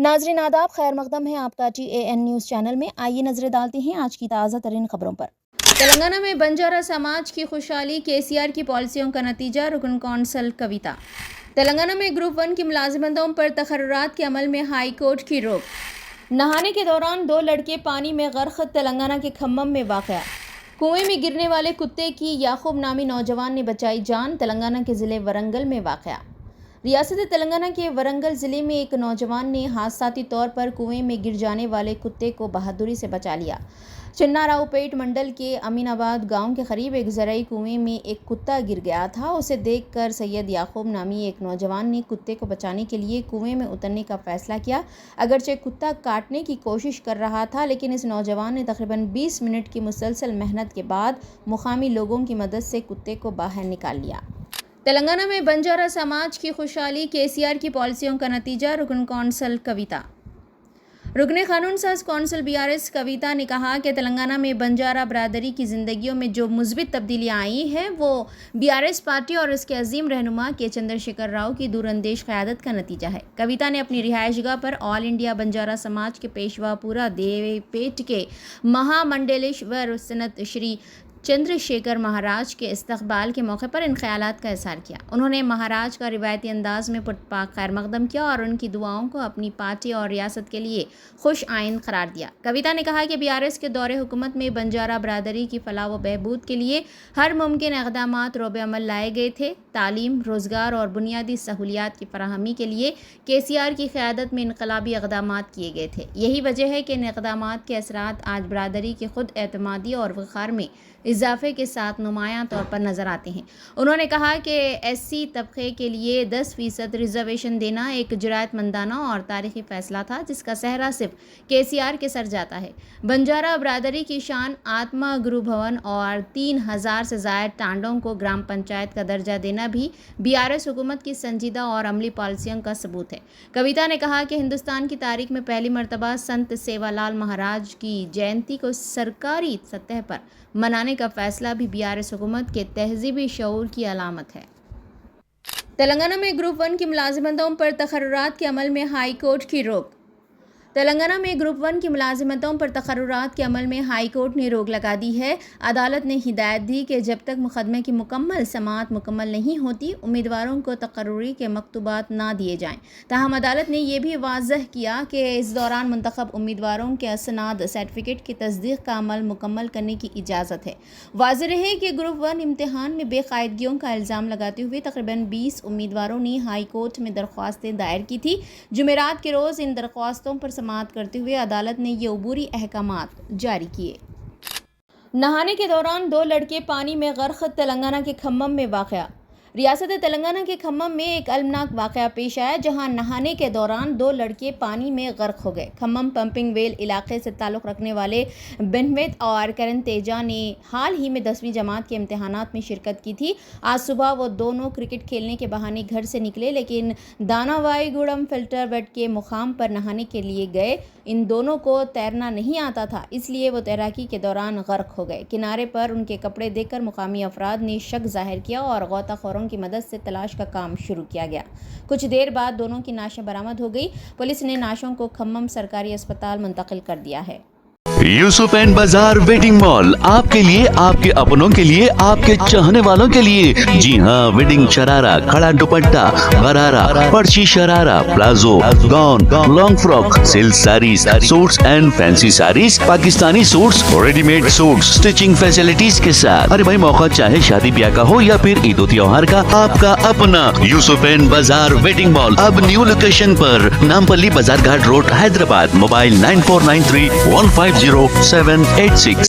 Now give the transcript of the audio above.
नाजरीन आदाब, खैर मकदम है आपका TAN न्यूज़ चैनल में। आइए नजरें डालते हैं आज की ताज़ा तरीन खबरों पर। तेलंगाना में बंजारा समाज की खुशहाली, KCR की पॉलिसियों का नतीजा, रुकन कौंसल कविता। तेलंगाना में ग्रुप 1 की मुलाजिमतों पर तकर्रुरात के अमल में हाई कोर्ट की रोक। नहाने के दौरान 2 लड़के पानी में गर्क, तेलंगाना के खम्मम में वाक़या। कुएं में गिरने वाले कुत्ते की याकूब नामी नौजवान ने बचाई जान, तेलंगाना के ज़िले वरंगल में वाक़या। रियासत तेलंगाना के वरंगल ज़िले में एक नौजवान ने हादसाती तौर पर कुएं में गिर जाने वाले कुत्ते को बहादुरी से बचा लिया। चिन्नारावपेट मंडल के अमीनाबाद गांव के करीब एक ज़रई कुएं में एक कुत्ता गिर गया था। उसे देखकर सैयद याकूब नामी एक नौजवान ने कुत्ते को बचाने के लिए कुएं में उतरने का फैसला किया। अगरचे कुत्ता काटने की कोशिश कर रहा था, लेकिन इस नौजवान ने तकरीबन 20 मिनट की मुसलसल मेहनत के बाद मुकामी लोगों की मदद से कुत्ते को बाहर निकाल लिया। तेलंगाना में बंजारा समाज की खुशहाली, KCR की पॉलिसियों का नतीजा, रुकन कौंसल कविता। रुकने कानून साज कौंसल BRS कविता ने कहा कि तेलंगाना में बंजारा बरादरी की ज़िंदगियों में जो मुस्बित तब्दीलियाँ आई हैं वो BRS पार्टी और इसके अजीम रहनुमा के चंद्रशेखर राव की दूरअंदेश क़यादत का नतीजा है। कविता ने अपनी रिहाइशगाह पर ऑल इंडिया बंजारा समाज के पेशवापुरा देवपेट के महामंडलेश्वर सनत श्री चंद्रशेखर महाराज के इस्तकबाल के मौके पर इन ख्यालात का इज़हार किया। उन्होंने महाराज का रिवायती अंदाज में पुरपाक खैर मकदम किया और उनकी दुआओं को अपनी पार्टी और रियासत के लिए खुश आइन करार दिया। कविता ने कहा कि BRS के दौरे हुकूमत में बंजारा बरादरी की फलाह व बहबूद के लिए हर मुमकिन इक़दामात रोबे अमल लाए गए थे। तालीम, रोज़गार और बुनियादी सहूलियात की फराहमी के लिए KCR की क़यादत में इनकलाबी इक़दामात किए गए थे। यही वजह है कि इन इक़दामात के असरात आज बरादरी की खुद एतमादी और वक़ार में इजाफे के साथ नुमायां तौर पर नज़र आते हैं। उन्होंने कहा कि SC तबके के लिए 10% रिजर्वेशन देना एक जुरायतमंदाना और तारीख़ी फ़ैसला था, जिसका सहरा सिर्फ KCR के सर जाता है। बंजारा बरादरी की शान, आत्मा गुरु भवन और 3000 से ज़ायद टांडों को ग्राम पंचायत का दर्जा देना भी BRS हुकूमत की संजीदा और अमली पॉलिसियों का सबूत है। कविता ने कहा कि हिंदुस्तान की तारीख में पहली मरतबा संत सेवालाल महाराज की जयंती को सरकारी सतह पर मनाने का फैसला भी BRS हुकूमत के तहजीबी शऊर की अलामत है। तेलंगाना में ग्रुप 1 की मुलाजिमतों पर तकर्रुरात के अमल में हाई कोर्ट की रोक। तेलंगाना में ग्रुप 1 की मुलाजिमतों पर तकर्रुरात के अमल में हाई कोर्ट ने रोक लगा दी है। अदालत ने हिदायत दी कि जब तक मुकदमे की मुकम्मल समाअत मुकम्मल नहीं होती, उम्मीदवारों को तकर्रुरी के मकतूबात ना दिए जाएं। ताहम अदालत ने यह भी वाज़ह किया कि इस दौरान मुंतखब उम्मीदवारों के असनाद सर्टिफिकेट की तस्दीक का अमल मुकम्मल करने की इजाज़त है। वाज़ेह रहे कि ग्रुप 1 इम्तिहान में बेकायदगियों का इल्ज़ाम लगाते हुए तकरीबन 20 उम्मीदवारों ने हाई कोर्ट में दरख्वास्तें दायर की थी। जुमेरात के रोज़ इन दरख्वास्तों पर समाअत करते हुए अदालत ने ये अबूरी अहकामात जारी किए। नहाने के दौरान 2 लड़के पानी में गर्क, तेलंगाना के खम्मम में वाक़या। रियासत तेलंगाना के खम्मम में एक अलमनाक वाक़या पेश आया, जहां नहाने के दौरान 2 लड़के पानी में गर्क हो गए। खम्मम पंपिंग वेल इलाके से ताल्लुक़ रखने वाले बेनवेद और करण तेजा ने हाल ही में 10वीं जमात के इम्तिहानात में शिरकत की थी। आज सुबह वो दोनों क्रिकेट खेलने के बहाने घर से निकले, लेकिन दानावाईगुड़म फिल्टर बेड के मुकाम पर नहाने के लिए गए। इन दोनों को तैरना नहीं आता था, इसलिए वो तैराकी के दौरान गर्क हो गए। किनारे पर उनके कपड़े देखकर मुकामी अफराद ने शक जाहिर किया और गौताखोरों की मदद से तलाश का काम शुरू किया गया। कुछ देर बाद दोनों की नाशें बरामद हो गई। पुलिस ने नाशों को खम्मम सरकारी अस्पताल मुंतकिल कर दिया है। यूसुफ एंड बाजार वेडिंग मॉल आपके लिए, आपके अपनों के लिए, आपके चाहने वालों के लिए। जी हाँ, वेडिंग शरारा, खड़ा दुपट्टा, गरारा, पर्ची sharara, palazzo, gown, long frock, silk saris, suits and fancy saris, Pakistani suits, readymade suits, stitching facilities के साथ। अरे भाई, मौका चाहे शादी ब्याह का हो या फिर ईद त्योहार का, आपका अपना यूसुफ एंड बाजार वेडिंग मॉल अब न्यू लोकेशन पर, नामपल्ली बाजार घाट रोड, हैदराबाद। मोबाइल 9493150786।